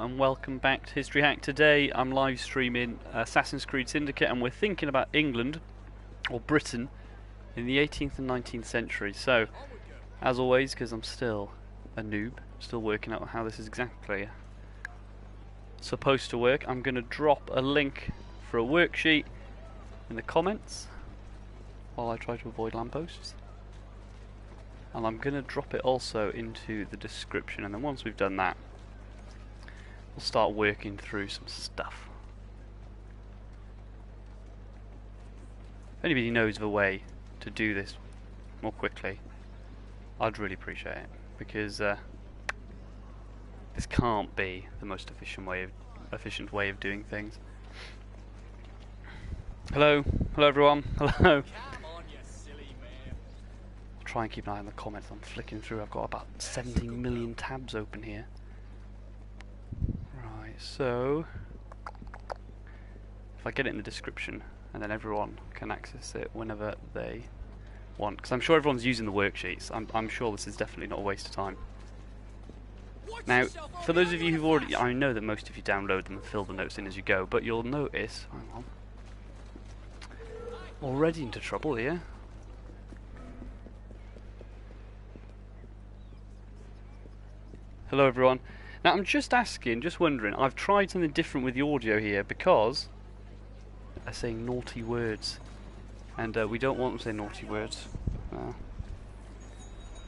and welcome back to History Hack. Today I'm live streaming Assassin's Creed Syndicate and we're thinking about England, or Britain, in the 18th and 19th century. So, as always, because I'm still a noob, still working out how this is exactly supposed to work, I'm going to drop a link for a worksheet in the comments while I try to avoid lampposts. And I'm going to drop it also into the description, and then once we've done that, we'll start working through some stuff. If anybody knows of a way to do this more quickly, I'd really appreciate it, because this can't be the most efficient way of doing things. Hello everyone. Hello. Try and keep an eye on the comments. I'm flicking through. I've got about 17 million tabs open here. Right, so if I get it in the description, and then everyone can access it whenever they want, because I'm sure everyone's using the worksheets. I'm sure this is definitely not a waste of time. Now, for those of you who've already, I know that most of you download them and fill the notes in as you go, but you'll notice, hang on, already into trouble here. Hello everyone. Now I'm just wondering, I've tried something different with the audio here because they're saying naughty words, and we don't want them to say naughty words.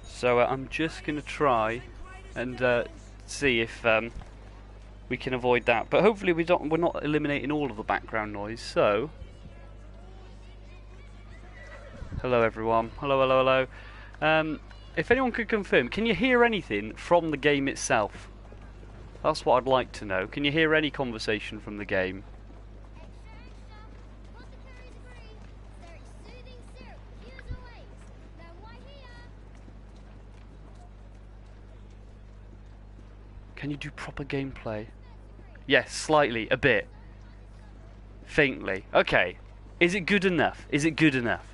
So I'm just going to try and see if we can avoid that. But hopefully we're not eliminating all of the background noise. So, hello everyone. Hello. If anyone could confirm, can you hear anything from the game itself? That's what I'd like to know. Can you hear any conversation from the game? Can you do proper gameplay? Yes, slightly, a bit. Faintly. Okay. Is it good enough? Is it good enough?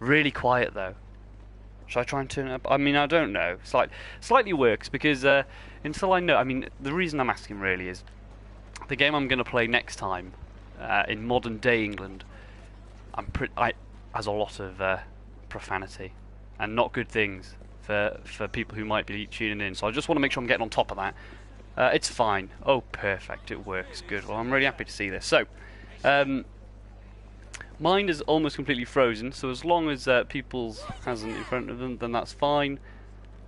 Really quiet though. Should I try and turn it up? I mean, I don't know. Slightly works, because until I know... I mean, the reason I'm asking really is the game I'm going to play next time in modern day England has a lot of profanity and not good things for people who might be tuning in. So I just want to make sure I'm getting on top of that. It's fine. Oh, perfect. It works. Good. Well, I'm really happy to see this. So, mine is almost completely frozen, so as long as people's hasn't in front of them, then that's fine.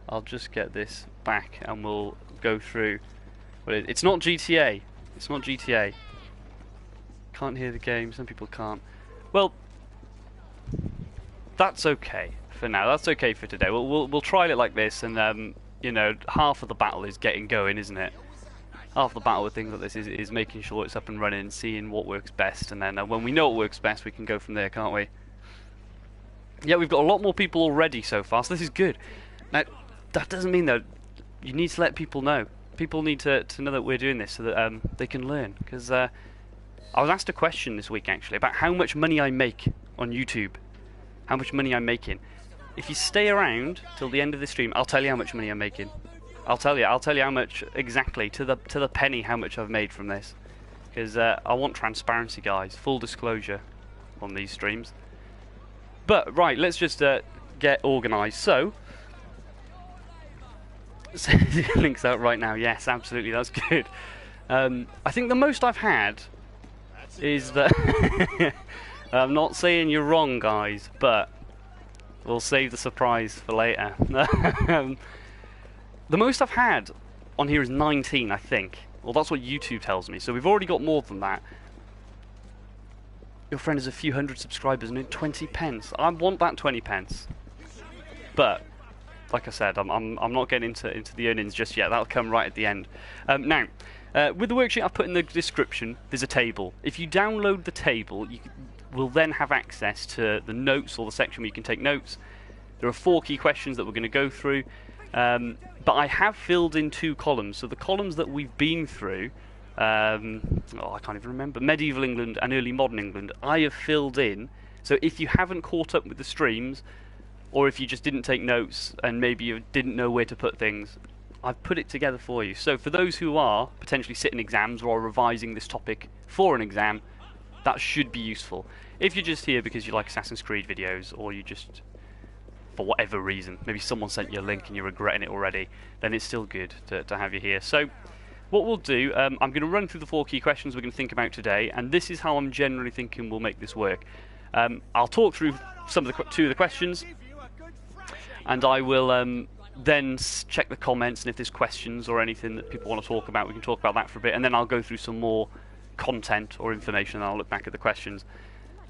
I'll just get this back and we'll go through. But it's not GTA. It's not GTA. Can't hear the game. Some people can't. Well, that's okay for now. That's okay for today. We'll try it like this, and you know, half of the battle is getting going, isn't it? Half the battle with things like this is making sure it's up and running, seeing what works best, and then when we know what works best, we can go from there, can't we? Yeah, we've got a lot more people already so far, so this is good. Now, that doesn't mean that you need to let people know. People need to know that we're doing this so that they can learn. Because I was asked a question this week, actually, about how much money I make on YouTube. How much money I'm making. If you stay around till the end of the stream, I'll tell you how much money I'm making. I'll tell you how much exactly to the penny how much I've made from this, because I want transparency, guys, full disclosure on these streams. But right, let's just get organised. So, the link's out right now. Yes, absolutely, that's good. I think the most I've had is that I'm not saying you're wrong, guys, but we'll save the surprise for later. The most I've had on here is 19, I think. Well, that's what YouTube tells me, so we've already got more than that. Your friend has a few hundred subscribers and 20 pence. I want that 20 pence. But, like I said, I'm not getting into the earnings just yet. That'll come right at the end. Now, with the worksheet I've put in the description, there's a table. If you download the table, you will then have access to the notes, or the section where you can take notes. There are 4 key questions that we're going to go through. But I have filled in 2 columns, so the columns that we've been through, I can't even remember, medieval England and early modern England, I have filled in. So if you haven't caught up with the streams, or if you just didn't take notes and maybe you didn't know where to put things, I've put it together for you. So for those who are potentially sitting exams or are revising this topic for an exam, that should be useful. If you're just here because you like Assassin's Creed videos, or you just, for whatever reason, maybe someone sent you a link and you're regretting it already, then it's still good to have you here. So what we'll do, I'm going to run through the 4 key questions we're going to think about today, and this is how I'm generally thinking we'll make this work. I'll talk through two of the questions, and I will then check the comments, and if there's questions or anything that people want to talk about, we can talk about that for a bit, and then I'll go through some more content or information, and I'll look back at the questions.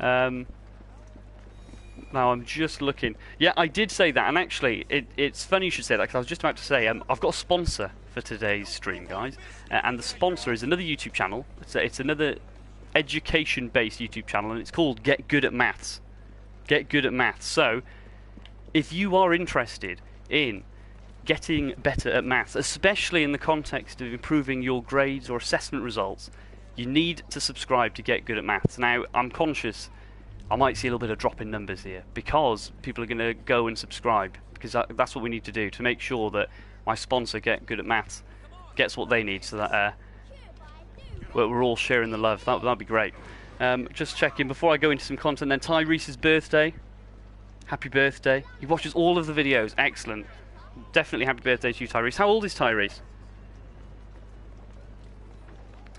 Now I'm just looking. Yeah, I did say that, and actually, it's funny you should say that, because I was just about to say, I've got a sponsor for today's stream, guys, and the sponsor is another YouTube channel. It's another education-based YouTube channel, and it's called Get Good at Maths. Get Good at Maths. So, if you are interested in getting better at maths, especially in the context of improving your grades or assessment results, you need to subscribe to Get Good at Maths. Now, I'm conscious I might see a little bit of drop in numbers here, because people are going to go and subscribe, because that's what we need to do to make sure that my sponsor, Get Good at Maths, gets what they need, so that we're all sharing the love. That'd be great. Just checking before I go into some content then. Tyrese's birthday. Happy birthday. He watches all of the videos. Excellent. Definitely happy birthday to you, Tyrese. How old is Tyrese?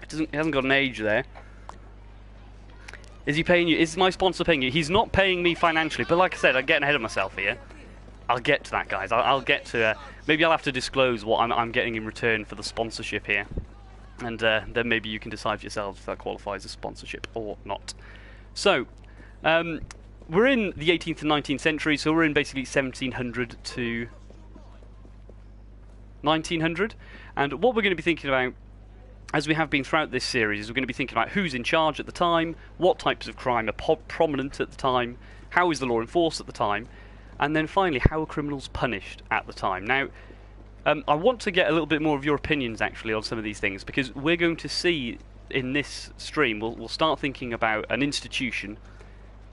He hasn't got an age there. Is he paying you? Is my sponsor paying you? He's not paying me financially, but like I said, I'm getting ahead of myself here. I'll get to that, guys. I'll get to... maybe I'll have to disclose what I'm getting in return for the sponsorship here. And then maybe you can decide for yourselves if that qualifies as sponsorship or not. So, we're in the 18th and 19th century, so we're in basically 1700 to 1900. And what we're going to be thinking about, as we have been throughout this series, is we're going to be thinking about who's in charge at the time, what types of crime are prominent at the time, how is the law enforced at the time, and then finally, how are criminals punished at the time. Now, I want to get a little bit more of your opinions, actually, on some of these things, because we're going to see in this stream, we'll start thinking about an institution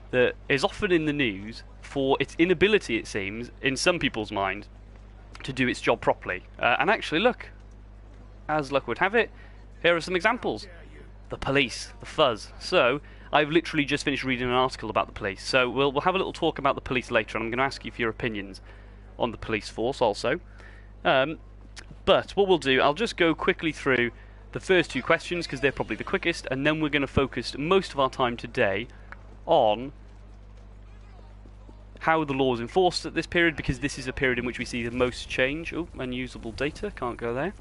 that is often in the news for its inability, it seems, in some people's mind, to do its job properly. And actually, look, as luck would have it, here are some examples. The police, the fuzz. So, I've literally just finished reading an article about the police. So, we'll have a little talk about the police later, and I'm going to ask you for your opinions on the police force also. But what we'll do, I'll just go quickly through the first 2 questions, because they're probably the quickest, and then we're going to focus most of our time today on how the law is enforced at this period, because this is a period in which we see the most change. Oh, unusable data, can't go there.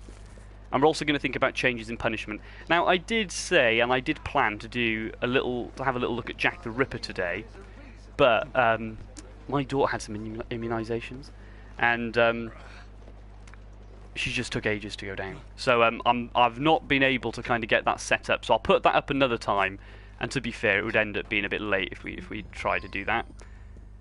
And we're also going to think about changes in punishment. Now, I did say, and I did plan to have a little look at Jack the Ripper today, but my daughter had some immunisations, and she just took ages to go down. So I've not been able to kind of get that set up. So I'll put that up another time. And to be fair, it would end up being a bit late if we try to do that.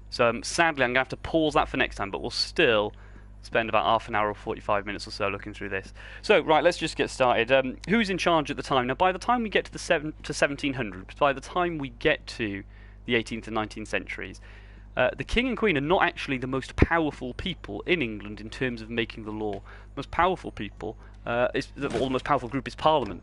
So sadly, I'm going to have to pause that for next time. But we'll still spend about half an hour or 45 minutes or so looking through this. So right, let's just get started. Who's in charge at the time? Now, by the time we get to the 1700s, by the time we get to the 18th and 19th centuries, the King and Queen are not actually the most powerful people in England in terms of making the law. The most powerful people, the most powerful group is Parliament.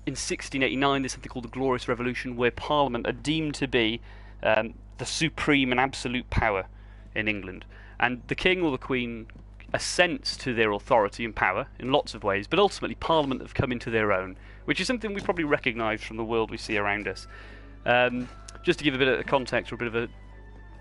In 1689, there's something called the Glorious Revolution, where Parliament are deemed to be the supreme and absolute power in England. And the King or the Queen assents to their authority and power in lots of ways, but ultimately Parliament have come into their own, which is something we probably recognise from the world we see around us. Just to give a bit of context or a bit of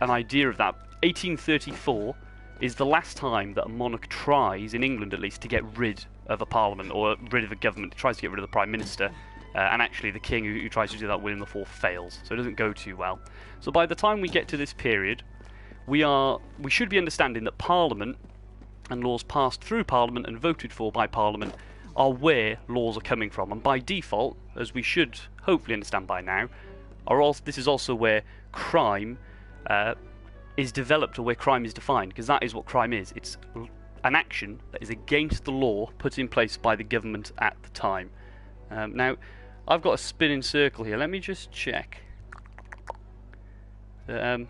an idea of that, 1834 is the last time that a monarch tries, in England at least, to get rid of a parliament or rid of a government. It tries to get rid of the Prime Minister, and actually the King who tries to do that, William IV, fails, so it doesn't go too well. So by the time we get to this period, we should be understanding that Parliament and laws passed through Parliament and voted for by Parliament are where laws are coming from, and by default, as we should hopefully understand by now, this is also where crime is developed, or where crime is defined, because that is what crime is. It's an action that is against the law put in place by the government at the time. Now, I've got a spinning circle here. Let me just check. Yeah,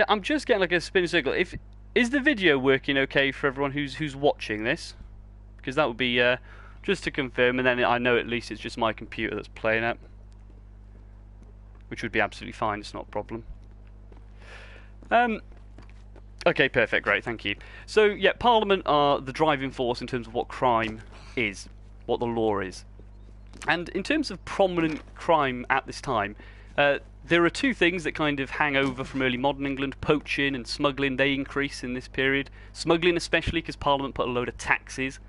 I'm just getting like a spinning circle. Is the video working okay for everyone who's watching this? Because that would be just to confirm, and then I know at least it's just my computer that's playing it, which would be absolutely fine. It's not a problem. Okay, perfect, great, thank you. So yeah, Parliament are the driving force in terms of what crime is, what the law is. And in terms of prominent crime at this time, there are two things that kind of hang over from early modern England. Poaching and smuggling, they increase in this period. Smuggling especially because Parliament put a load of taxes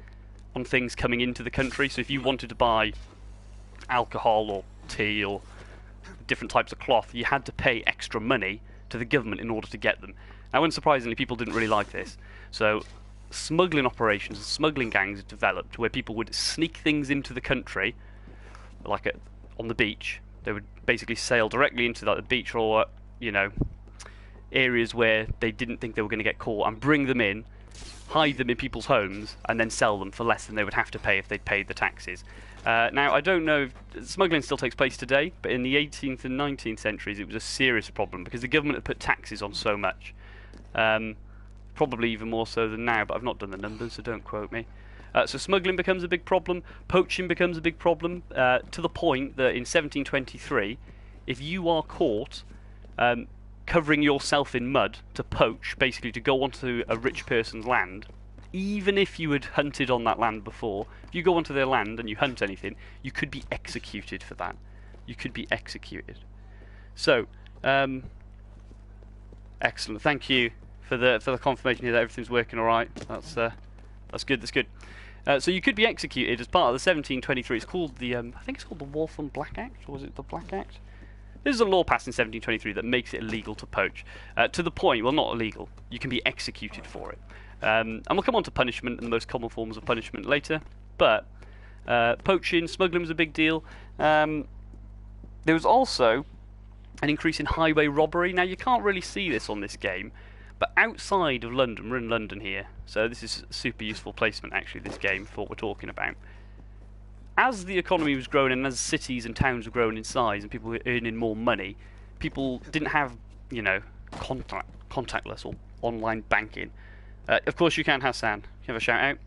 on things coming into the country. So if you wanted to buy alcohol or tea or different types of cloth, you had to pay extra money to the government in order to get them. Now, unsurprisingly, people didn't really like this. So smuggling operations and smuggling gangs developed where people would sneak things into the country, like on the beach. They would basically sail directly into the beach or, areas where they didn't think they were going to get caught and bring them in, hide them in people's homes, and then sell them for less than they would have to pay if they'd paid the taxes. Now, I don't know if smuggling still takes place today, but in the 18th and 19th centuries it was a serious problem because the government had put taxes on so much. Probably even more so than now, but I've not done the numbers, so don't quote me. So smuggling becomes a big problem, poaching becomes a big problem, to the point that in 1723, if you are caught covering yourself in mud to poach, basically to go onto a rich person's land, even if you had hunted on that land before, if you go onto their land and you hunt anything, you could be executed for that. You could be executed. So, excellent. Thank you for the confirmation here that everything's working all right. That's good. That's good. So you could be executed as part of the 1723. It's called the I think it's called the Waltham Black Act, or was it the Black Act? This is a law passed in 1723 that makes it illegal to poach. To the point, well, not illegal. You can be executed for it. And we'll come on to punishment and the most common forms of punishment later. But poaching, smuggling was a big deal. There was also an increase in highway robbery. Now, you can't really see this on this game, but outside of London, we're in London here, so this is super useful placement actually, this game, for what we're talking about. As the economy was growing and as cities and towns were growing in size and people were earning more money, people didn't have, contactless or online banking. Of course you can, Hassan. You have a shout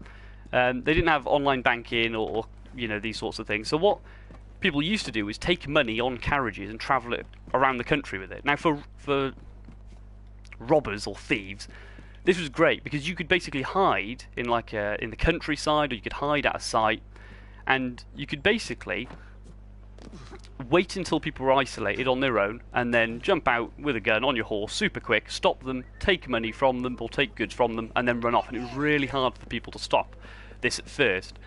out. They didn't have online banking or these sorts of things. So what people used to do was take money on carriages and travel it around the country with it. Now for robbers or thieves, this was great because you could basically hide in in the countryside, or you could hide at a site, and you could basically wait until people were isolated on their own and then jump out with a gun on your horse super quick, stop them, take money from them or take goods from them, and then run off. And it was really hard for people to stop this at first.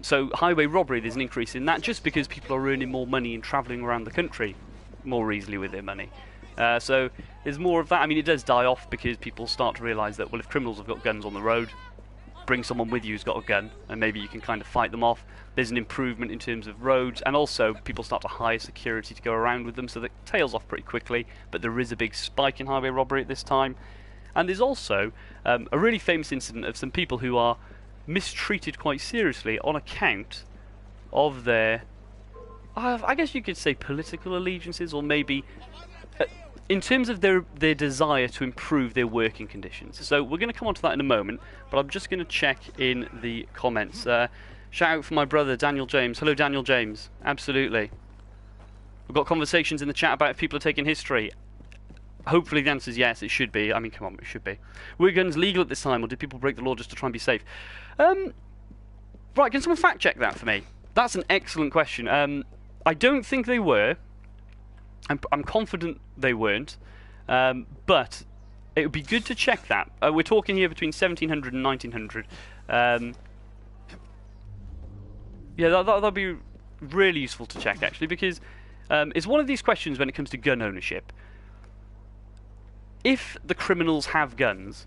So highway robbery, there's an increase in that just because people are earning more money and travelling around the country more easily with their money. So there's more of that. I mean, it does die off because people start to realise that, well, if criminals have got guns on the road, bring someone with you who's got a gun, and maybe you can kind of fight them off. There's an improvement in terms of roads, and also people start to hire security to go around with them, so that tails off pretty quickly, but there is a big spike in highway robbery at this time. And there's also a really famous incident of some people who are mistreated quite seriously on account of their, I guess you could say, political allegiances, or maybe in terms of their desire to improve their working conditions. So we're going to come on to that in a moment, but I'm just going to check in the comments. Shout out for my brother Daniel James. Hello Daniel James. Absolutely. We've got conversations in the chat about if people are taking history. Hopefully the answer is yes, it should be. I mean, come on, it should be. Were guns legal at this time, or did people break the law just to try and be safe? Right, can someone fact check that for me? That's an excellent question. I don't think they were. I'm confident they weren't, but it would be good to check that. We're talking here between 1700 and 1900. Yeah, that'd be really useful to check, actually, because it's one of these questions when it comes to gun ownership. If the criminals have guns,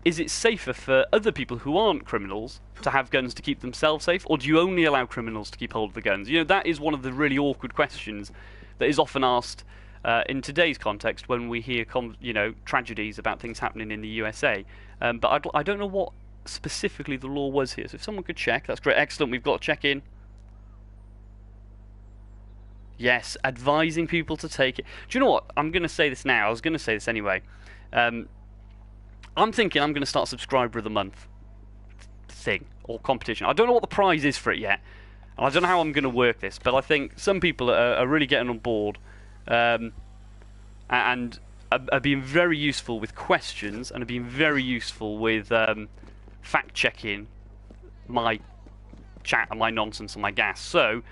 is it safer for other people who aren't criminals to have guns to keep themselves safe, or do you only allow criminals to keep hold of the guns? That is one of the really awkward questions that is often asked in today's context when we hear tragedies about things happening in the USA. But I don't know what specifically the law was here, so if someone could check, that's great. Excellent, we've got to check in. Yes, advising people to take it. Do you know what? I'm going to say this now. I was going to say this anyway. I'm thinking I'm going to start subscriber of the month thing or competition. I don't know what the prize is for it yet, and I don't know how I'm going to work this, but I think some people are really getting on board, and are being very useful with questions and are being very useful with fact checking my chat and my nonsense and my gas. So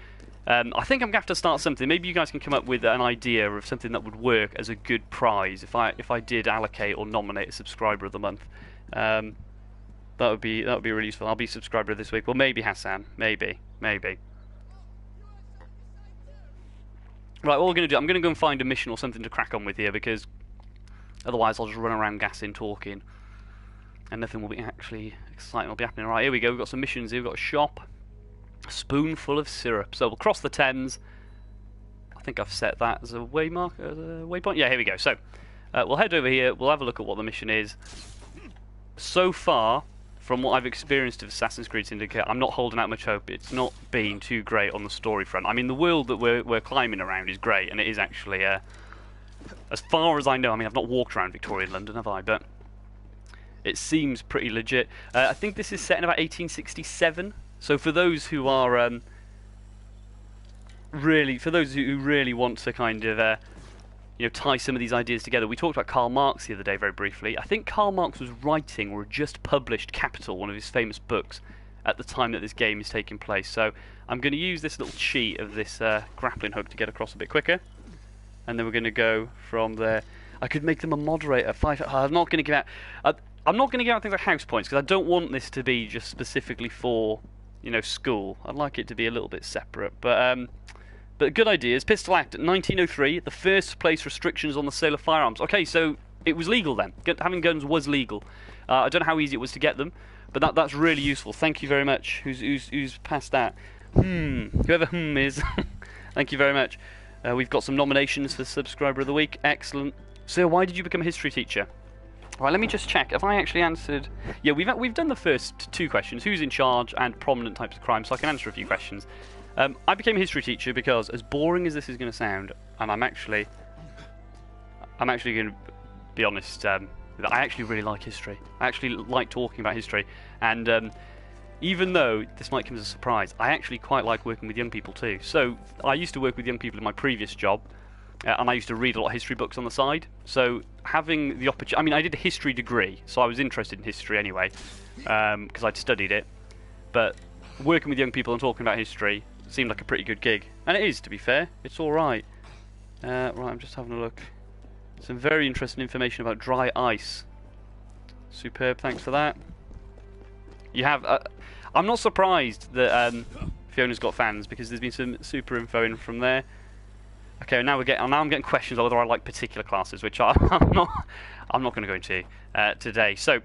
I think I'm going to have to start something. Maybe you guys can come up with an idea of something that would work as a good prize if I did allocate or nominate a subscriber of the month. That would be really useful. I'll be subscriber this week. Well, maybe Hassan. Maybe. Right, what we're going to do, I'm going to go and find a mission or something to crack on with here, because otherwise I'll just run around gassing, talking, and nothing will be actually exciting will be happening. Right, here we go. We've got some missions here. We've got a shop. A spoonful of syrup. So we'll cross the Thames. I think I've set that as a waypoint. Yeah, here we go. So we'll head over here. We'll have a look at what the mission is. So far, from what I've experienced of Assassin's Creed Syndicate, I'm not holding out much hope. It's not been too great on the story front. I mean, the world that we're climbing around is great, and it is actually, as far as I know, I mean, I've not walked around Victorian London, have I? But it seems pretty legit. I think this is set in about 1867. So for those who are who really want to kind of tie some of these ideas together, we talked about Karl Marx the other day very briefly. I think Karl Marx was writing or had just published Capital, one of his famous books, at the time that this game is taking place. So I'm going to use this little cheat of this grappling hook to get across a bit quicker, and then we're going to go from there. I could make them a moderator. I'm not going to give out. I'm not going to give out things like house points, because I don't want this to be just specifically for school. I'd like it to be a little bit separate, but good ideas. Pistol Act 1903, the first place restrictions on the sale of firearms. Okay, so it was legal then. Having guns was legal. I don't know how easy it was to get them, but that's really useful. Thank you very much. Who's passed that? Whoever is. Thank you very much. We've got some nominations for Subscriber of the Week. Excellent. So, why did you become a history teacher? Right, let me just check. Have I actually answered? Yeah, we've done the first two questions: who's in charge and prominent types of crime. So I can answer a few questions. I became a history teacher because, as boring as this is going to sound, and I'm actually going to be honest, I actually really like history. I actually like talking about history, and even though this might come as a surprise, I actually quite like working with young people too. So I used to work with young people in my previous job. And I used to read a lot of history books on the side. So having the opportunity, I mean, I did a history degree, so I was interested in history anyway, because I'd studied it. But working with young people and talking about history seemed like a pretty good gig, and it is, to be fair. It's all right. Right, I'm just having a look. Some very interesting information about dry ice. Superb. Thanks for that. You have. I'm not surprised that Fiona's got fans, because there's been some super info in from there. Okay, now I'm getting questions on whether I like particular classes, which I'm not going to go into today. So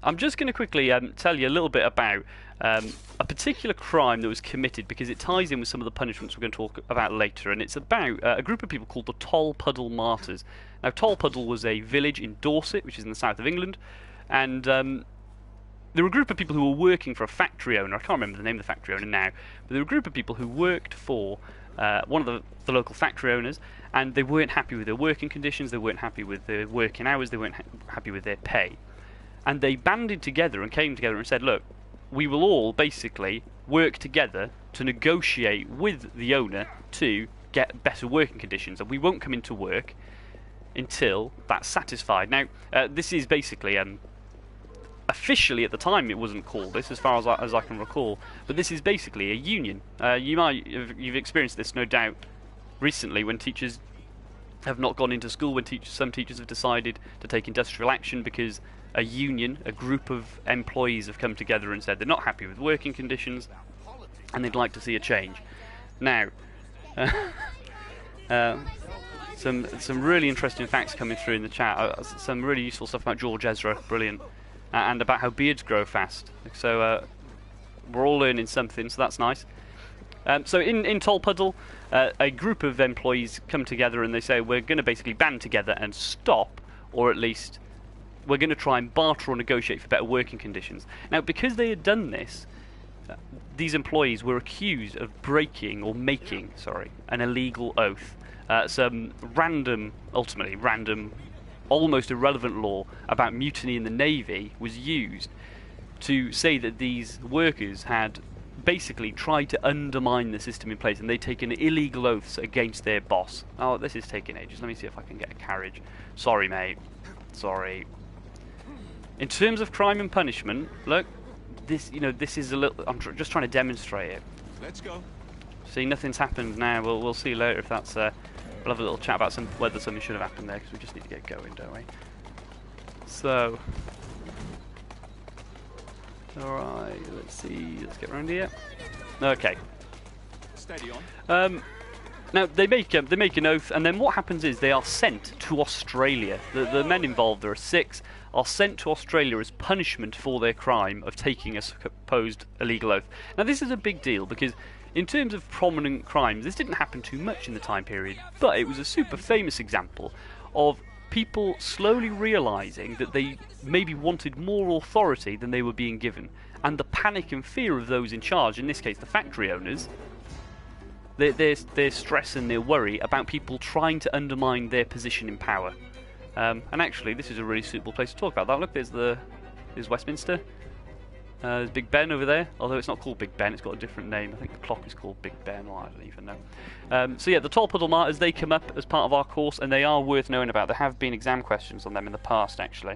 I'm just going to quickly tell you a little bit about a particular crime that was committed, because it ties in with some of the punishments we're going to talk about later, and it's about a group of people called the Tolpuddle Martyrs. Now, Tolpuddle was a village in Dorset, which is in the south of England, and there were a group of people who were working for a factory owner. I can't remember the name of the factory owner now, but there were a group of people who worked for one of the local factory owners, and they weren't happy with their working conditions, they weren't happy with their working hours, they weren't happy with their pay. And they banded together and came together and said, look, we will all basically work together to negotiate with the owner to get better working conditions, and we won't come into work until that's satisfied. Now, this is basically officially, at the time, it wasn't called this, as far as I can recall, but this is basically a union. You've experienced this, no doubt, recently, when teachers have not gone into school, when some teachers have decided to take industrial action because a union, a group of employees, have come together and said they're not happy with working conditions and they'd like to see a change. Now, some really interesting facts coming through in the chat. Some really useful stuff about George Ezra, brilliant. And about how beards grow fast. So we're all learning something, so that's nice. So in Tolpuddle, a group of employees come together and they say, we're going to basically band together and stop, or at least we're going to try and barter or negotiate for better working conditions. Now, because they had done this, these employees were accused of breaking, or making, sorry, an illegal oath. Some ultimately random almost irrelevant law about mutiny in the Navy was used to say that these workers had basically tried to undermine the system in place, and they'd taken illegal oaths against their boss. Oh, this is taking ages. Let me see if I can get a carriage. Sorry, mate. Sorry. In terms of crime and punishment, look, this, you know, this is a little. I'm just trying to demonstrate it. Let's go. See, nothing's happened now. We'll see later if that's. We'll have a little chat about whether something should have happened there, because we just need to get going, don't we? So. Alright, let's see. Let's get around here. Okay. Steady on. Now they make an oath, and then what happens is they are sent to Australia. The men involved, there are 6, are sent to Australia as punishment for their crime of taking a supposed illegal oath. Now this is a big deal because in terms of prominent crimes, this didn't happen too much in the time period, but it was a super famous example of people slowly realising that they maybe wanted more authority than they were being given, and the panic and fear of those in charge, in this case the factory owners, their stress and their worry about people trying to undermine their position in power. And actually this is a really suitable place to talk about that. Look, there's Westminster. There's Big Ben over there, although it's not called Big Ben, it's got a different name. I think the clock is called Big Ben, or I don't even know. So yeah, the tall puddle martyrs, they come up as part of our course, and they are worth knowing about. There have been exam questions on them in the past, actually.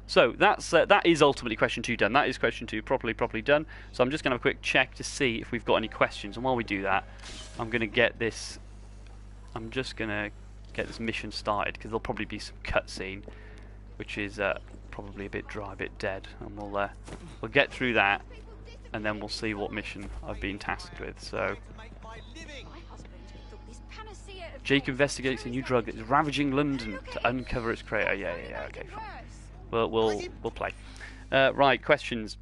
So that is ultimately question 2 done. That is question 2 properly done. So I'm just going to have a quick check to see if we've got any questions, and while we do that, I'm going to get this. I'm just going to get this mission started, because there'll probably be some cutscene, which is probably a bit dry, a bit dead, and we'll get through that, and then we'll see what mission I've been tasked with. So, Jake investigates a new drug that is ravaging London to uncover its creator. Yeah, okay, fine. We'll play. Right, questions.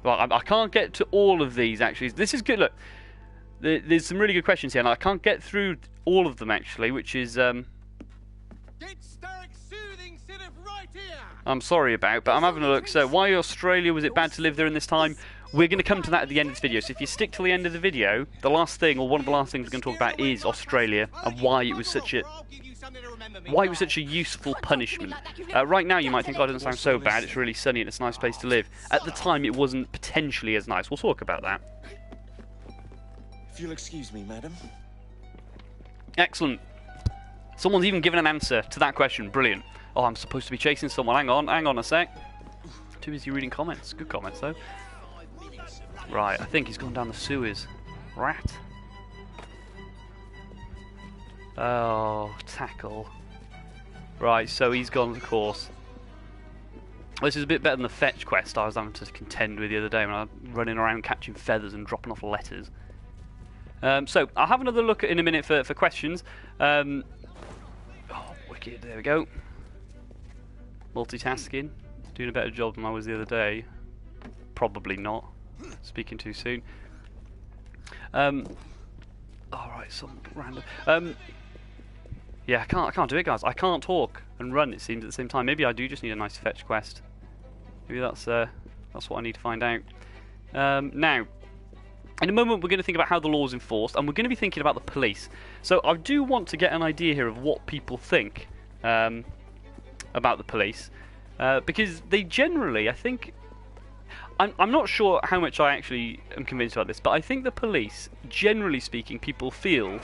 Well, I can't get to all of these actually. This is good. Look, there's some really good questions here, and I can't get through all of them actually, which is I'm sorry about, but I'm having a look. So, why Australia? Was it bad to live there in this time? We're going to come to that at the end of this video. So if you stick till the end of the video, the last thing, or one of the last things we're going to talk about, is Australia and why it was such a useful punishment. Right now, you might think, oh, it doesn't sound so bad. It's really sunny and it's a nice place to live. At the time, it wasn't potentially as nice. We'll talk about that. If you'll excuse me, madam. Excellent. Someone's even given an answer to that question. Brilliant. Oh, I'm supposed to be chasing someone. Hang on a sec. Too busy reading comments. Good comments, though. Right, I think he's gone down the sewers. Rat. Oh, tackle. Right, so he's gone, of course. This is a bit better than the fetch quest I was having to contend with the other day when I was running around catching feathers and dropping off letters. So, I'll have another look in a minute for questions. Oh, wicked, there we go. Multitasking. Doing a better job than I was the other day. Probably not. Speaking too soon. Alright, some random. Yeah, I can't do it, guys. I can't talk and run, it seems, at the same time. Maybe I do just need a nice fetch quest. Maybe that's what I need to find out. Now, in a moment, we're going to think about how the law is enforced, and we're going to be thinking about the police. So I do want to get an idea here of what people think about the police, because they generally, I think. I'm not sure how much I actually am convinced about this, but I think the police, generally speaking, people feel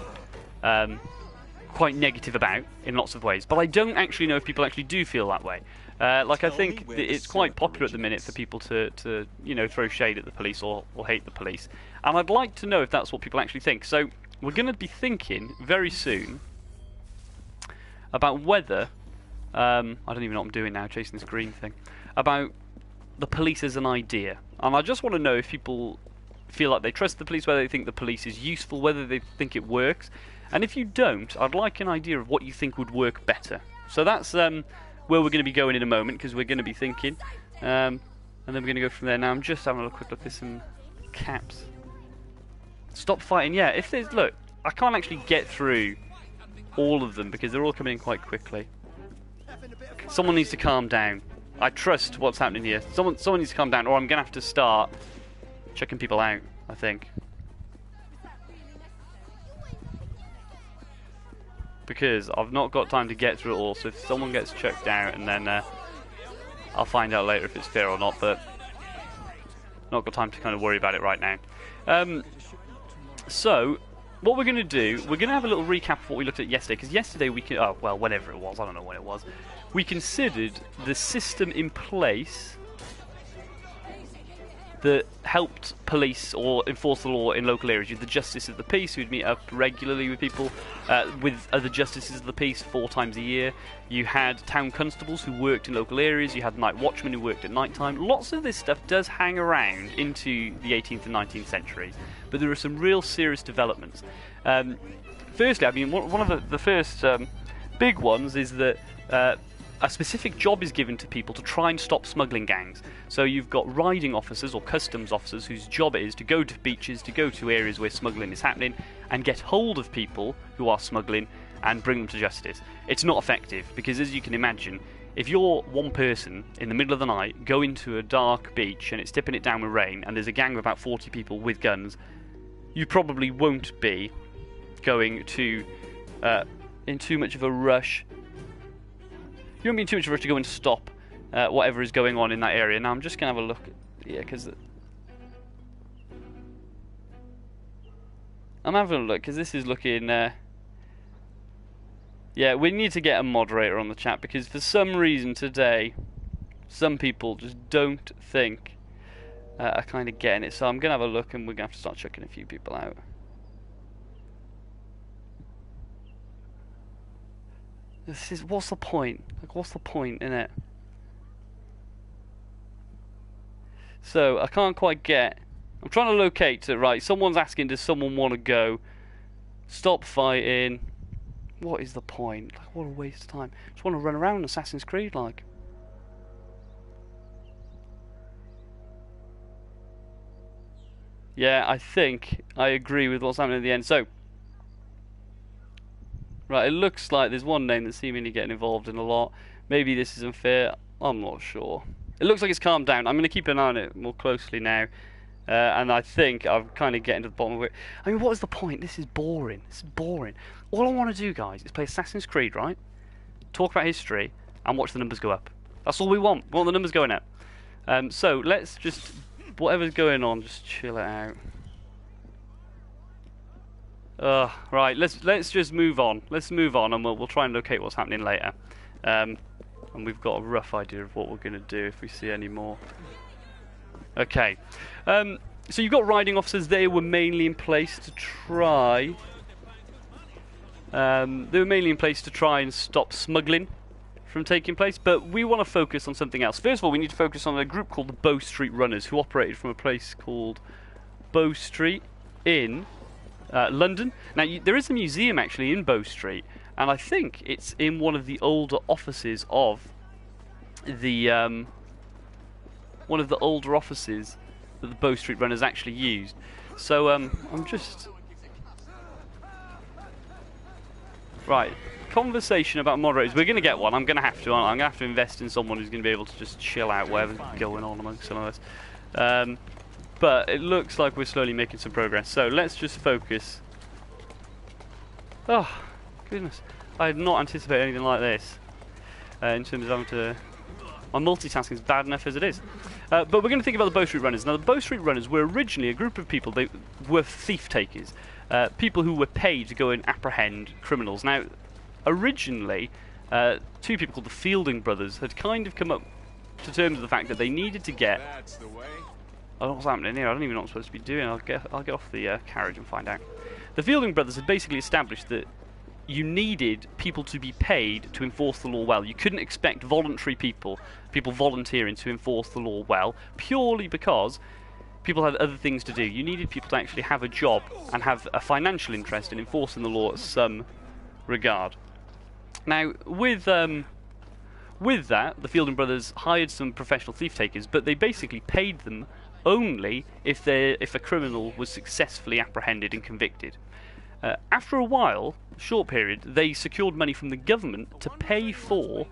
quite negative about in lots of ways. But I don't actually know if people actually do feel that way. Like, I think it's quite popular at the minute for people to you know, throw shade at the police or hate the police. And I'd like to know if that's what people actually think. So we're going to be thinking very soon about whether I don't even know what I'm doing now, chasing this green thing, about the police as an idea. And I just want to know if people feel like they trust the police, whether they think the police is useful, whether they think it works. And if you don't, I'd like an idea of what you think would work better. So that's where we're going to be going in a moment, because we're going to be thinking. And then we're going to go from there. Now I'm just having a quick look. There's some caps. Stop fighting. Yeah, if there's... Look, I can't actually get through all of them because they're all coming in quite quickly. Someone needs to calm down. I trust what's happening here. Someone needs to calm down, or I'm going to have to start checking people out, I think. because I've not got time to get through it all. So if someone gets checked out, and then I'll find out later if it's fair or not, but not got time to kind of worry about it right now. So what we're going to do, we're going to have a little recap of what we looked at yesterday, because yesterday we can, oh, well, whenever it was, I don't know when it was, we considered the system in place that helped police or enforce the law in local areas. You had the Justice of the Peace, who'd meet up regularly with people, with other Justices of the Peace 4 times a year. You had town constables who worked in local areas. You had night watchmen who worked at night time. Lots of this stuff does hang around into the 18th and 19th century, but there are some real serious developments. Firstly, I mean, one of the first big ones is that a specific job is given to people to try and stop smuggling gangs. So you've got riding officers or customs officers whose job it is to go to beaches, to go to areas where smuggling is happening, and get hold of people who are smuggling and bring them to justice. It's not effective, because as you can imagine, if you're one person in the middle of the night going to a dark beach and it's tipping it down with rain and there's a gang of about 40 people with guns, you probably won't be going to in too much of a rush. You won't be in too much of a rush to go and stop whatever is going on in that area. Now I'm just going to have a look at, yeah, because I'm having a look, because this is looking, yeah, we need to get a moderator on the chat, because for some reason today, some people just don't think are kind of getting it. So I'm going to have a look, and we're going to have to start chucking a few people out. This is, what's the point? Like, what's the point in it? So I can't quite get. I'm trying to locate it. Right, someone's asking, does someone want to go? Stop fighting. What is the point? Like, what a waste of time. Just want to run around Assassin's Creed, like. Yeah, I think I agree with what's happening at the end. So. Right, it looks like there's one name that's seemingly getting involved in a lot. Maybe this isn't fair. I'm not sure. It looks like it's calmed down. I'm going to keep an eye on it more closely now. And I think I'm kind of getting to the bottom of it. I mean, what is the point? This is boring. This is boring. All I want to do, guys, is play Assassin's Creed, right? Talk about history and watch the numbers go up. That's all we want. We want the numbers going up. So let's just, whatever's going on, just chill it out. Right, let's just move on. Let's move on, and we'll try and locate what's happening later. And we've got a rough idea of what we're going to do if we see any more. Okay. So you've got riding officers. They were mainly in place to try. They were mainly in place to try and stop smuggling from taking place. But we want to focus on something else. First of all, we need to focus on a group called the Bow Street Runners, who operated from a place called Bow Street in London. Now, there is a museum actually in Bow Street, and I think it's in one of the older offices of the that the Bow Street Runners actually used. So I'm just right. Conversation about moderators. We're going to get one. I'm going to have to. I'm going to have to invest in someone who's going to be able to just chill out whatever's going on amongst some of us. But it looks like we're slowly making some progress. So let's just focus. Oh, goodness. I had not anticipated anything like this. In terms of having to... My multitasking is bad enough as it is. But we're going to think about the Bow Street Runners. Now, the Bow Street Runners were originally a group of people. They were thief takers. People who were paid to go and apprehend criminals. Now, originally, 2 people called the Fielding brothers had kind of come up to terms with the fact that they needed to get... Oh, what's happening here? I don't even know what I'm supposed to be doing. I'll get off the carriage and find out. The Fielding brothers had basically established that you needed people to be paid to enforce the law well. You couldn't expect voluntary people volunteering to enforce the law well, purely because people had other things to do. You needed people to actually have a job and have a financial interest in enforcing the law at some regard. Now, with that, the Fielding brothers hired some professional thief takers, but they basically paid them only if a criminal was successfully apprehended and convicted. After a while, a short period, they secured money from the government to pay for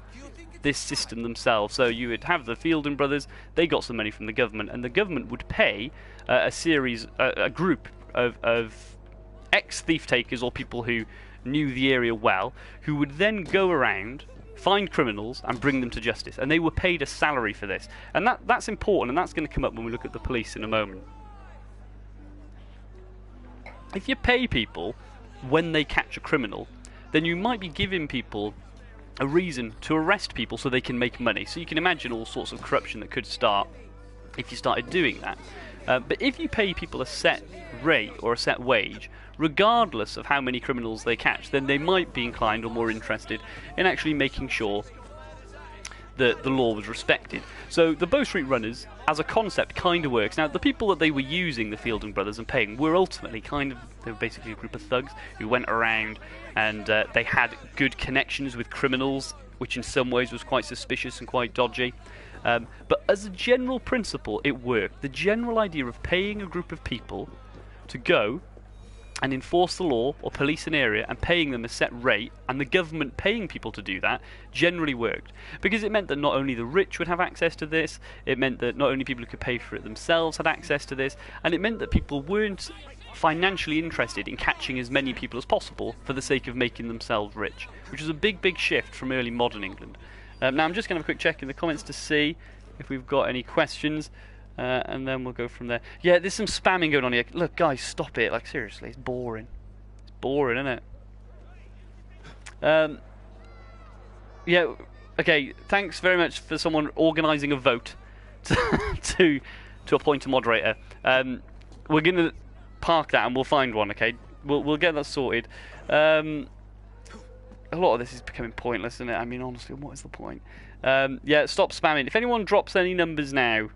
this system themselves. So you would have the Fielding brothers, they got some money from the government, and the government would pay a group of ex-thief takers or people who knew the area well, who would then go around, find criminals and bring them to justice, and they were paid a salary for this. And that's important, and that's going to come up when we look at the police in a moment. If you pay people when they catch a criminal, then you might be giving people a reason to arrest people so they can make money. So you can imagine all sorts of corruption that could start if you started doing that. But if you pay people a set rate or a set wage, regardless of how many criminals they catch, then they might be inclined or more interested in actually making sure that the law was respected. So the Bow Street Runners, as a concept, kind of works. Now, the people that they were using, the Fielding brothers, and paying, were ultimately they were basically a group of thugs who went around and they had good connections with criminals, which in some ways was quite suspicious and quite dodgy. But as a general principle, it worked. The general idea of paying a group of people to go and enforce the law or police an area and paying them a set rate, and the government paying people to do that, generally worked. Because it meant that not only the rich would have access to this, it meant that not only people who could pay for it themselves had access to this, and it meant that people weren't financially interested in catching as many people as possible for the sake of making themselves rich, which was a big, big shift from early modern England. Now I'm just going to have a quick check in the comments to see if we've got any questions. And then we'll go from there. Yeah, there's some spamming going on here. Look, guys, stop it. Like, seriously, it's boring. It's boring, isn't it? Yeah, okay, thanks very much for someone organising a vote to appoint a moderator. We're going to park that and we'll find one, okay? We'll get that sorted. A lot of this is becoming pointless, isn't it? I mean, honestly, what is the point? Yeah, stop spamming. If anyone drops any numbers now,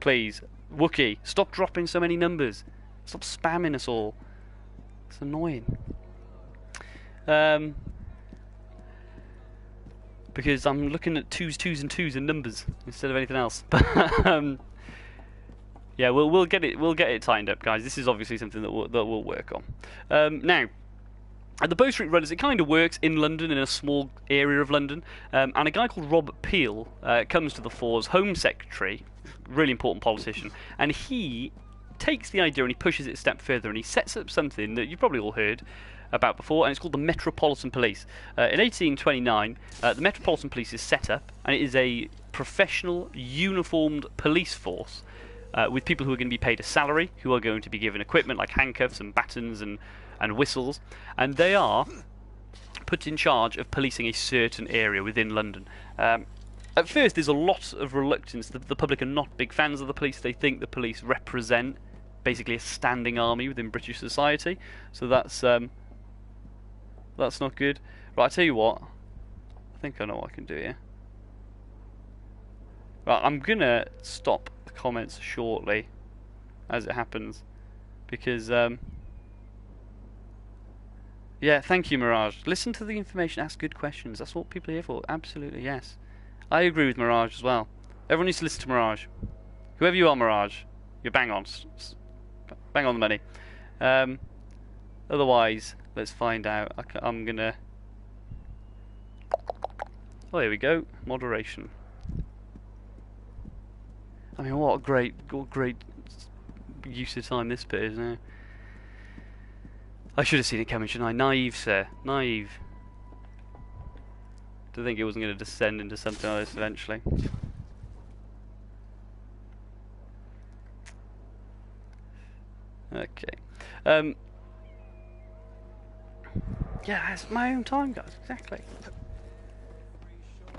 please, Wookie, stop dropping so many numbers. Stop spamming us all. It's annoying. Because I'm looking at twos and numbers instead of anything else. But yeah, we'll get it tightened up, guys. This is obviously something that we'll work on. Now, at the Bow Street Runners, it kind of works in London, in a small area of London, and a guy called Robert Peel comes to the fore as Home Secretary, really important politician, and he takes the idea and he pushes it a step further, and he sets up something that you've probably all heard about before, and it's called the Metropolitan Police. In 1829, the Metropolitan Police is set up, and it is a professional, uniformed police force with people who are going to be paid a salary, who are going to be given equipment like handcuffs and batons and whistles, and they are put in charge of policing a certain area within London. At first, there's a lot of reluctance. The public are not big fans of the police. They think the police represent basically a standing army within British society. So that's not good. Right, I tell you what. I think I know what I can do here. Right, I'm gonna stop the comments shortly, as it happens, because yeah, thank you, Mirage. Listen to the information, ask good questions. That's what people are here for. Absolutely, yes. I agree with Mirage as well. Everyone needs to listen to Mirage. Whoever you are, Mirage, you're bang on. Bang on the money. Otherwise, let's find out. I'm gonna... Oh, here we go. Moderation. I mean, what a great use of time this bit is now. I should have seen it coming, shouldn't I? Naive, sir. Naive. To think it wasn't going to descend into something like this eventually. Okay. Yeah, it's my own time, guys. Exactly.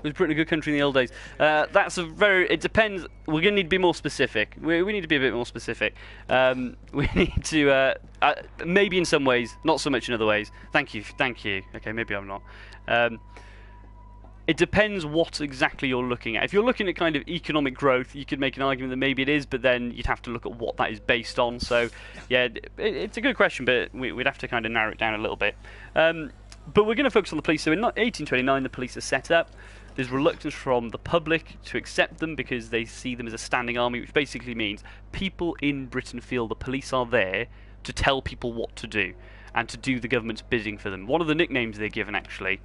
Was Britain a good country in the old days? That's a very... It depends. We're going to need to be more specific. We need to be a bit more specific. We need to... maybe in some ways, not so much in other ways. Thank you. Okay, maybe I'm not. It depends what exactly you're looking at. If you're looking at kind of economic growth, you could make an argument that maybe it is, but then you'd have to look at what that is based on. So, yeah, it's a good question, but we'd have to kind of narrow it down a little bit. But we're going to focus on the police. So in 1829, the police are set up. There's reluctance from the public to accept them because they see them as a standing army, which basically means people in Britain feel the police are there to tell people what to do and to do the government's bidding for them. One of the nicknames they're given, actually,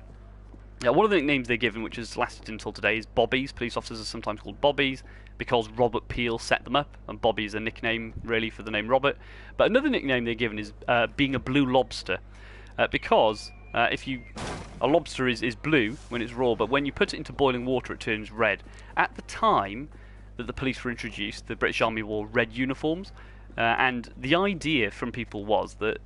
one of the nicknames they're given, which has lasted until today, is Bobbies. Police officers are sometimes called Bobbies because Robert Peel set them up, and Bobby is a nickname, really, for the name Robert. But another nickname they're given is being a blue lobster, because A lobster is blue when it's raw, but when you put it into boiling water, it turns red. At the time that the police were introduced, the British Army wore red uniforms, and the idea from people was that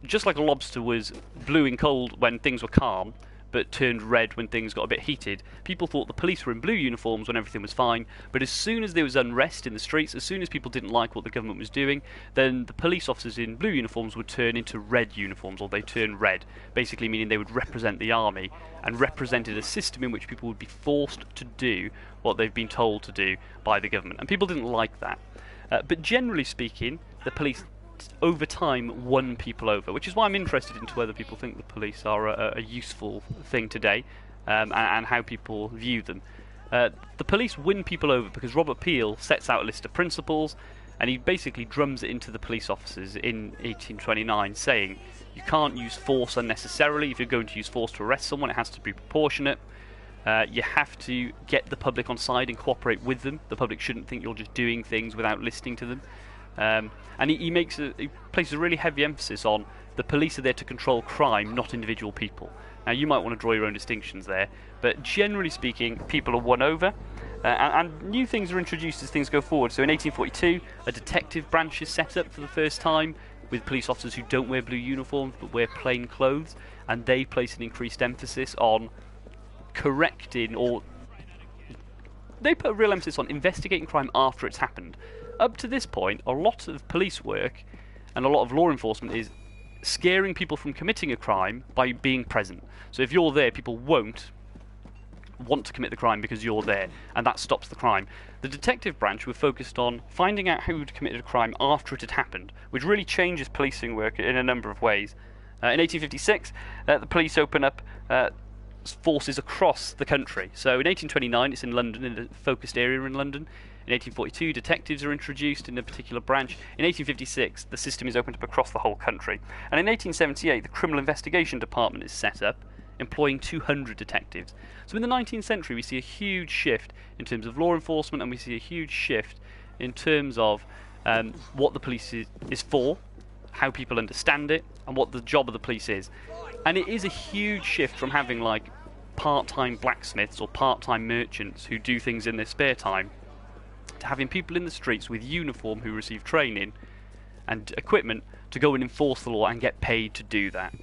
just like a lobster was blue and cold when things were calm, but turned red when things got a bit heated, people thought the police were in blue uniforms when everything was fine, but as soon as there was unrest in the streets, as soon as people didn't like what the government was doing, then the police officers in blue uniforms would turn into red uniforms, or they turned red, basically meaning they would represent the army, and represented a system in which people would be forced to do what they've been told to do by the government, and people didn't like that. But generally speaking, the police over time won people over, which is why I'm interested into whether people think the police are a useful thing today, and how people view them. The police win people over because Robert Peel sets out a list of principles, and he basically drums it into the police officers in 1829, saying you can't use force unnecessarily. If you're going to use force to arrest someone, it has to be proportionate. You have to get the public on side and cooperate with them. The public shouldn't think you're just doing things without listening to them. And he places a really heavy emphasis on the police are there to control crime, not individual people. Now, you might want to draw your own distinctions there, but generally speaking, people are won over, and new things are introduced as things go forward. So in 1842, a detective branch is set up for the first time, with police officers who don't wear blue uniforms but wear plain clothes, and they place an increased emphasis on correcting, or they put a real emphasis on investigating crime after it's happened. Up to this point, a lot of police work and a lot of law enforcement is scaring people from committing a crime by being present. So if you're there, people won't want to commit the crime because you're there, and that stops the crime. The detective branch were focused on finding out who had committed a crime after it had happened, which really changes policing work in a number of ways. In 1856, the police open up forces across the country. So in 1829, it's in London, in a focused area in London. In 1842, detectives are introduced in a particular branch. In 1856, the system is opened up across the whole country. And in 1878, the Criminal Investigation Department is set up, employing 200 detectives. So in the 19th century, we see a huge shift in terms of law enforcement, and we see a huge shift in terms of what the police is for, how people understand it, and what the job of the police is. And it is a huge shift from having like part-time blacksmiths or part-time merchants who do things in their spare time, to having people in the streets with uniform who receive training and equipment to go and enforce the law and get paid to do that.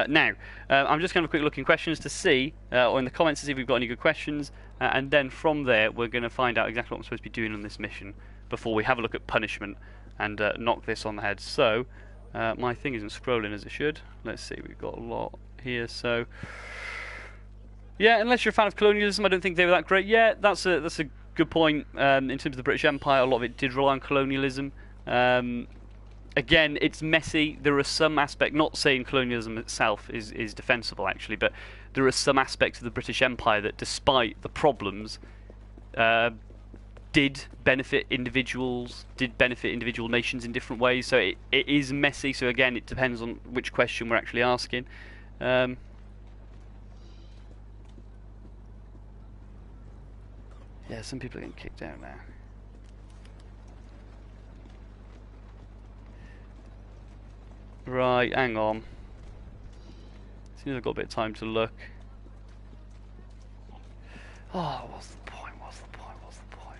Now, I'm just going to have a quick look in questions to see, or in the comments to see if we've got any good questions, and then from there we're going to find out exactly what I'm supposed to be doing on this mission before we have a look at punishment and knock this on the head. So, my thing isn't scrolling as it should. Let's see, we've got a lot here, so... Yeah, unless you're a fan of colonialism, I don't think they were that great. Yeah, that's a good point. In terms of the British Empire, a lot of it did rely on colonialism. Again, it's messy. There are some aspects, not saying colonialism itself is defensible actually, but there are some aspects of the British Empire that, despite the problems, did benefit individual nations in different ways. So it is messy. So again, it depends on which question we're actually asking. Yeah, some people are getting kicked out now. Right, hang on. Seems like I've got a bit of time to look. Oh, what's the point? What's the point? What's the point?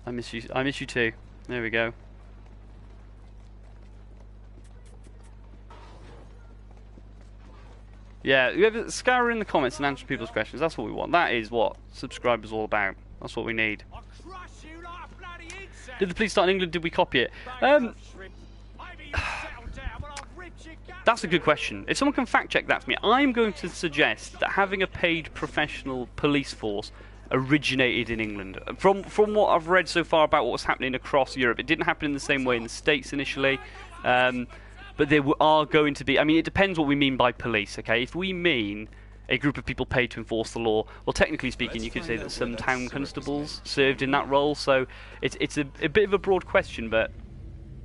I miss you. I miss you too. There we go. Yeah, whoever scour in the comments and answer people's questions. That's what we want. That is what subscribers all about. That's what we need. Did the police start in England? Did we copy it? That's a good question. If someone can fact check that for me, I'm going to suggest that having a paid professional police force originated in England. From what I've read so far about what's happening across Europe, it didn't happen in the same way in the States initially. But there are going to be... I mean, it depends what we mean by police, okay? If we mean a group of people paid to enforce the law, well, technically speaking, you could say that some town constables served in that role, so it's a bit of a broad question, but...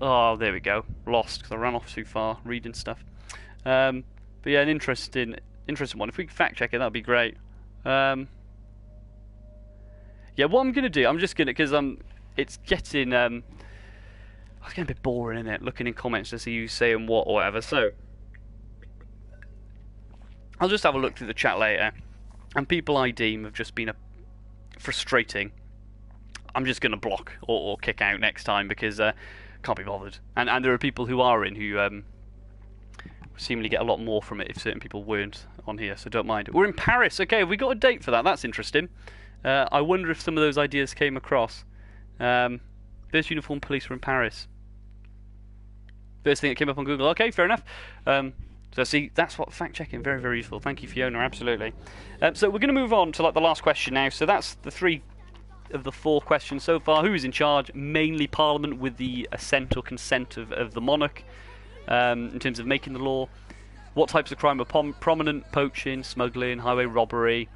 Oh, there we go. Lost, because I ran off too far reading stuff. But yeah, an interesting one. If we could fact check it, that'd be great. Yeah, what I'm going to do, I'm just going to... Because it's getting... It's getting a bit boring, isn't it? Looking in comments to see who's saying what or whatever. So, I'll just have a look through the chat later, and people I deem have just been frustrating, I'm just going to block or kick out next time because can't be bothered. And there are people who are in who seemingly get a lot more from it if certain people weren't on here, so don't mind. We're in Paris. Okay, have we got a date for that? That's interesting. I wonder if some of those ideas came across. First uniformed police were in Paris. First thing that came up on Google. Okay, fair enough. So see, that's what fact-checking, very, very useful. Thank you, Fiona, absolutely. So we're going to move on to like the last question now. So that's the 3 of the 4 questions so far. Who is in charge? Mainly Parliament with the assent or consent of the monarch in terms of making the law. What types of crime are prominent? Poaching, smuggling, highway robbery.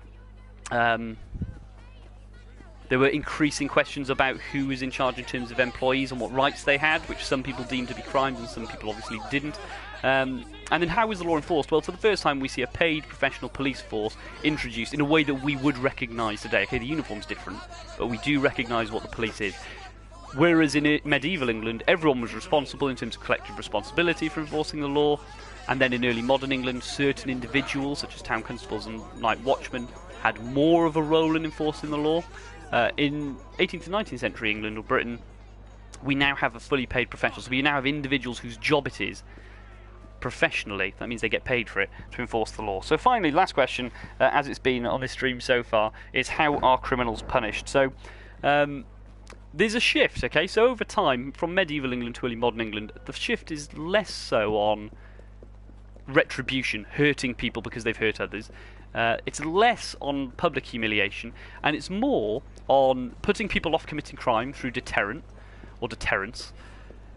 There were increasing questions about who was in charge in terms of employees and what rights they had, which some people deemed to be crimes and some people obviously didn't. And then how is the law enforced? Well, for the first time we see a paid professional police force introduced in a way that we would recognise today. Okay, the uniform's different, but we do recognise what the police is. Whereas in medieval England, everyone was responsible in terms of collective responsibility for enforcing the law. And then in early modern England, certain individuals, such as town constables and night watchmen, had more of a role in enforcing the law. In 18th and 19th century England or Britain, we now have a fully paid professional. So we now have individuals whose job it is, professionally, that means they get paid for it, to enforce the law. So finally, last question, as it's been on this stream so far, is how are criminals punished? So there's a shift, okay? So over time, from medieval England to early modern England, the shift is less so on retribution, hurting people because they've hurt others. It's less on public humiliation, and it's more on putting people off committing crime through deterrence,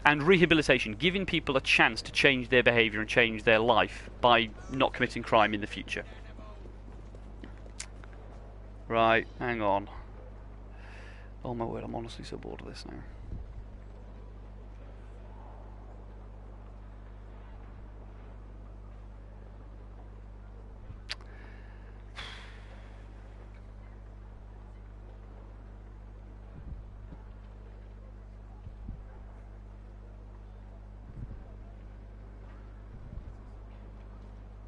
and rehabilitation, giving people a chance to change their behaviour and change their life by not committing crime in the future. Right, hang on. Oh my word, I'm honestly so bored of this now.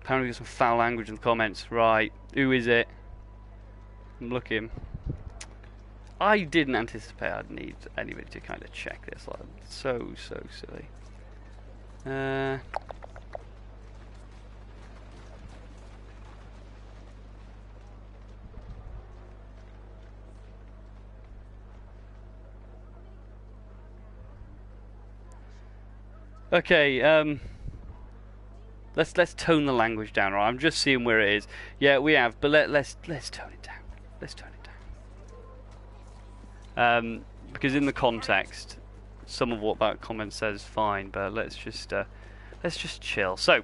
Apparently there's some foul language in the comments. Right, who is it? I'm looking. I didn't anticipate I'd need anybody to kind of check this. Like, so silly. Okay, let's tone the language down. Right, I'm just seeing where it is. Yeah, we have, but let's tone it down. Let's tone it down. Because in the context, some of what that comment says is fine, but let's just chill. So,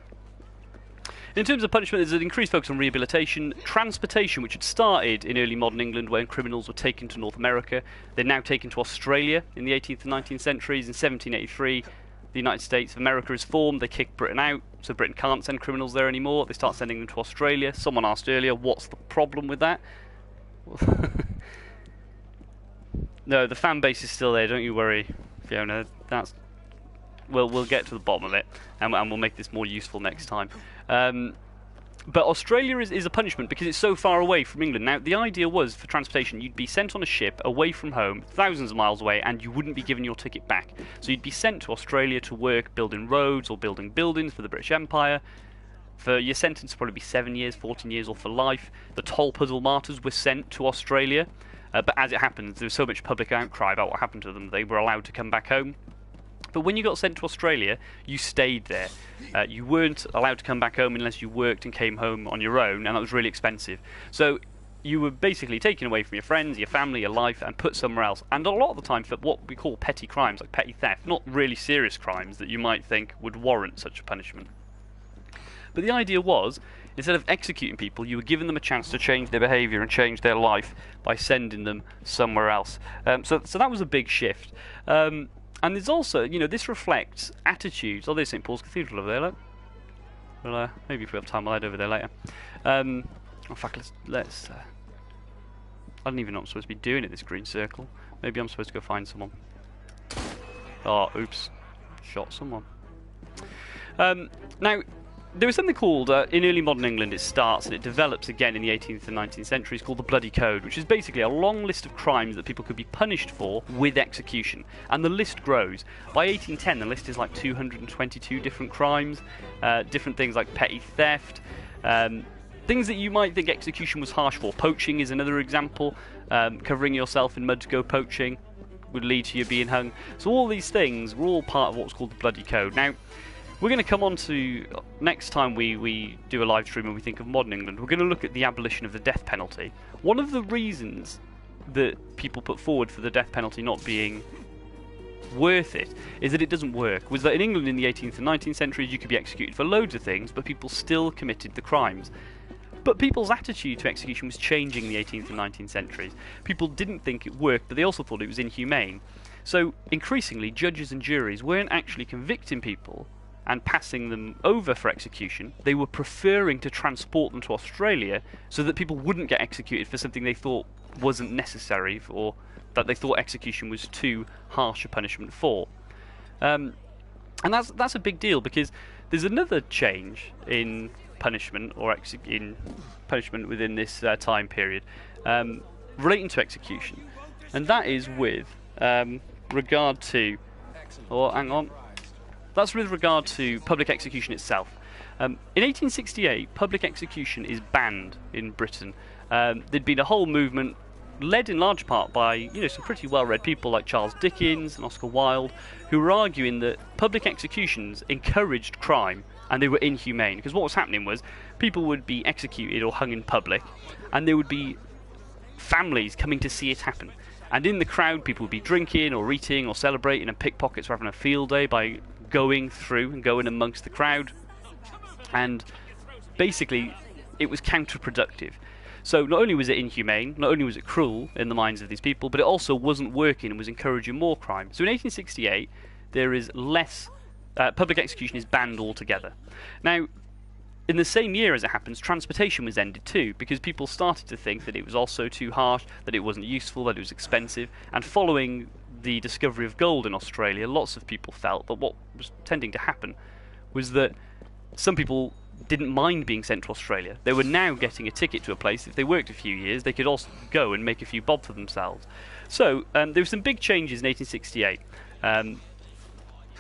in terms of punishment, there's an increased focus on rehabilitation, transportation, which had started in early modern England when criminals were taken to North America. They're now taken to Australia in the 18th and 19th centuries. In 1783. The United States of America is formed, they kick Britain out, so Britain can't send criminals there anymore, they start sending them to Australia. Someone asked earlier, what's the problem with that? No, the fan base is still there, don't you worry, Fiona. We'll get to the bottom of it, and we'll make this more useful next time. But Australia is a punishment because it's so far away from England. Now, the idea was, for transportation, you'd be sent on a ship away from home, thousands of miles away, and you wouldn't be given your ticket back. So you'd be sent to Australia to work building roads or building buildings for the British Empire. For your sentence, probably be 7 years, 14 years, or for life. The toll puzzle martyrs were sent to Australia. But as it happens, there was so much public outcry about what happened to them, they were allowed to come back home. But when you got sent to Australia, you stayed there. You weren't allowed to come back home unless you worked and came home on your own, and that was really expensive. So you were basically taken away from your friends, your family, your life, and put somewhere else. And a lot of the time for what we call petty crimes, like petty theft, not really serious crimes that you might think would warrant such a punishment. But the idea was, instead of executing people, you were giving them a chance to change their behaviour and change their life by sending them somewhere else. So that was a big shift. And there's also, this reflects attitudes. Oh, there's St. Paul's Cathedral over there, look. Well, maybe if we have time, we'll head over there later. In fact, let's I don't even know what I'm supposed to be doing at this green circle. Maybe I'm supposed to go find someone. Oh, oops. Shot someone. Now, there was something called, in early modern England it starts and it develops again in the 18th and 19th centuries, called the Bloody Code, which is basically a long list of crimes that people could be punished for with execution. And the list grows. By 1810 the list is like 222 different crimes, different things like petty theft, things that you might think execution was harsh for. Poaching is another example. Covering yourself in mud to go poaching would lead to you being hung. So all these things were all part of what's called the Bloody Code. Now, we're going to come on to, next time we do a live stream and we think of modern England, we're going to look at the abolition of the death penalty. One of the reasons that people put forward for the death penalty not being worth it is that it doesn't work. Was that in England in the 18th and 19th centuries you could be executed for loads of things, but people still committed the crimes. But people's attitude to execution was changing in the 18th and 19th centuries. People didn't think it worked, but they also thought it was inhumane. So increasingly, judges and juries weren't actually convicting people and passing them over for execution. They were preferring to transport them to Australia so that people wouldn't get executed for something they thought wasn't necessary, or that they thought execution was too harsh a punishment for. And that's a big deal, because there's another change in punishment in punishment within this time period relating to execution, and that is with regard to that's with regard to public execution itself. In 1868 public execution is banned in Britain. There'd been a whole movement led in large part by some pretty well-read people like Charles Dickens and Oscar Wilde, who were arguing that public executions encouraged crime and they were inhumane, because what was happening was people would be executed or hung in public, and there would be families coming to see it happen. And in the crowd, people would be drinking or eating or celebrating, and pickpockets were having a field day by going through and going amongst the crowd. And basically, it was counterproductive. So not only was it inhumane, not only was it cruel in the minds of these people, but it also wasn't working and was encouraging more crime. So in 1868, there is less public execution is banned altogether. Now, in the same year as it happens, transportation was ended too, because people started to think that it was also too harsh, that it wasn't useful, that it was expensive. And following the discovery of gold in Australia, lots of people felt that what was tending to happen was that some people didn't mind being sent to Australia. They were now getting a ticket to a place. If they worked a few years, they could also go and make a few bob for themselves. So there were some big changes in 1868.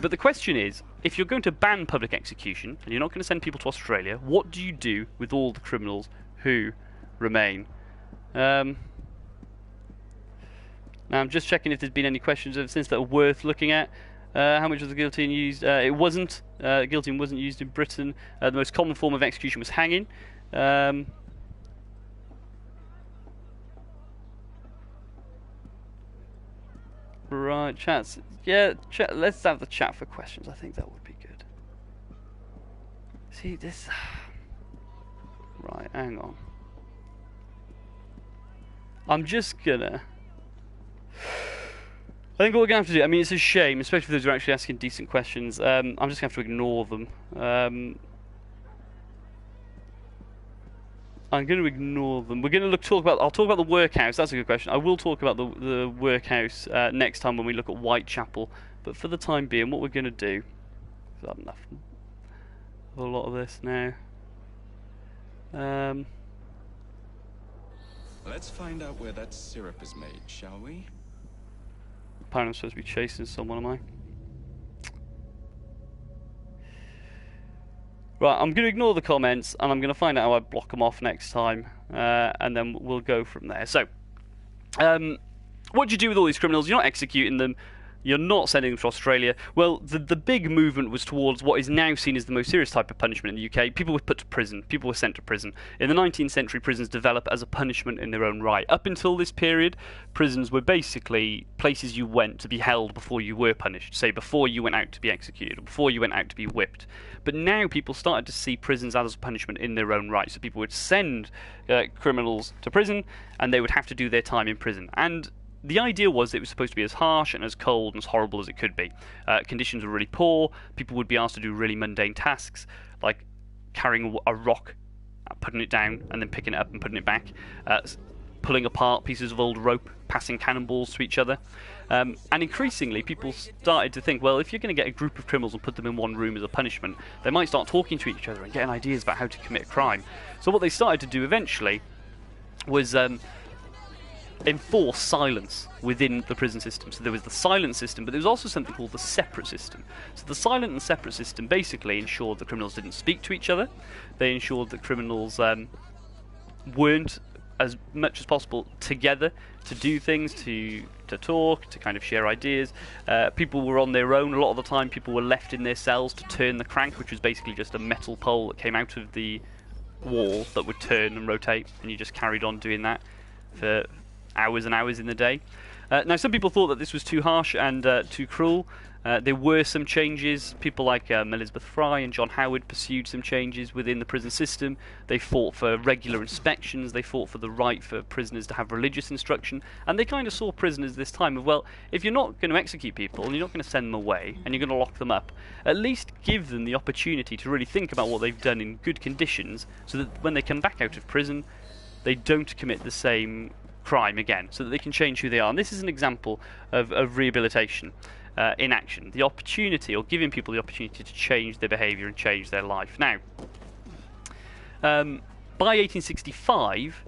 But the question is, if you're going to ban public execution and you're not going to send people to Australia, what do you do with all the criminals who remain? Now I'm just checking if there's been any questions since that are worth looking at. How much was the guillotine used? It wasn't. Guillotine wasn't used in Britain. The most common form of execution was hanging. Right, chats. Yeah, let's have the chat for questions. I think that would be good. See this. Right, hang on. I'm just gonna. I think what we're going to have to do, I mean, it's a shame, especially for those who are actually asking decent questions. I'm just going to have to ignore them. I'm going to ignore them. We're going to talk about. I'll talk about the workhouse. That's a good question. I will talk about the workhouse next time when we look at Whitechapel. But for the time being, what we're going to do. I've had enough of a lot of this now. Let's find out where that syrup is made, shall we? Apparently I'm supposed to be chasing someone, am I? Right, I'm going to ignore the comments, and I'm going to find out how I block them off next time, and then we'll go from there. So, what do you do with all these criminals? You're not executing them. You're not sending them to Australia. Well, the big movement was towards what is now seen as the most serious type of punishment in the UK. People were put to prison. People were sent to prison. In the 19th century, prisons developed as a punishment in their own right. Up until this period, prisons were basically places you went to be held before you were punished. Say, before you went out to be executed, or before you went out to be whipped. But now people started to see prisons as a punishment in their own right. So people would send criminals to prison, and they would have to do their time in prison. And the idea was it was supposed to be as harsh and as cold and as horrible as it could be. Conditions were really poor. People would be asked to do really mundane tasks, like carrying a rock, putting it down, and then picking it up and putting it back. pulling apart pieces of old rope, passing cannonballs to each other. And increasingly, people started to think, well, if you're going to get a group of criminals and put them in one room as a punishment, they might start talking to each other and getting ideas about how to commit a crime. So what they started to do eventually was enforce silence within the prison system. So there was the silent system, but there was also something called the separate system. So the silent and separate system basically ensured that criminals didn't speak to each other. They ensured that criminals weren't as much as possible together to do things, to talk, to kind of share ideas. People were on their own. A lot of the time people were left in their cells to turn the crank, which was basically just a metal pole that came out of the wall that would turn and rotate, and you just carried on doing that for hours and hours in the day. Now, some people thought that this was too harsh and too cruel. There were some changes. People like Elizabeth Fry and John Howard pursued some changes within the prison system. They fought for regular inspections. They fought for the right for prisoners to have religious instruction. And they kind of saw prisoners this time of, well, if you're not going to execute people and you're not going to send them away and you're going to lock them up, at least give them the opportunity to really think about what they've done in good conditions, so that when they come back out of prison, they don't commit the same crime again, so that they can change who they are. And this is an example of rehabilitation in action. The opportunity, or giving people the opportunity to change their behaviour and change their life. Now, by 1865,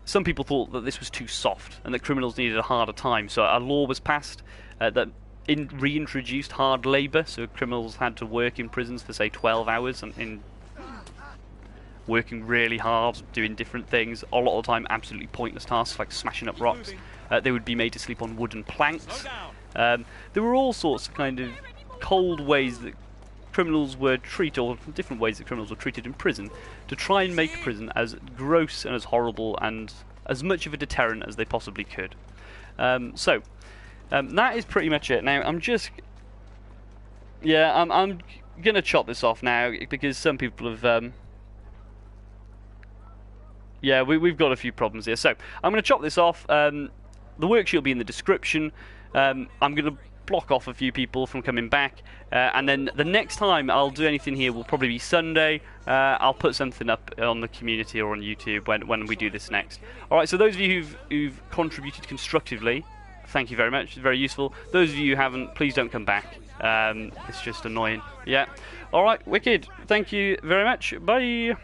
some people thought that this was too soft and that criminals needed a harder time. So a law was passed that reintroduced hard labour. So criminals had to work in prisons for, say, 12 hours and working really hard, doing different things, a lot of the time absolutely pointless tasks like smashing up rocks. They would be made to sleep on wooden planks. There were all sorts of kind of cold ways that criminals were treated, or different ways that criminals were treated in prison, to try and make prison as gross and as horrible and as much of a deterrent as they possibly could. So that is pretty much it. Now I'm gonna chop this off now because some people have we've got a few problems here. So I'm going to chop this off. The worksheet will be in the description. I'm going to block off a few people from coming back. And then the next time I'll do anything here will probably be Sunday. I'll put something up on the community or on YouTube when we do this next. Alright, so those of you who've contributed constructively, thank you very much. It's very useful. Those of you who haven't, please don't come back. It's just annoying. Yeah. Alright, wicked. Thank you very much. Bye.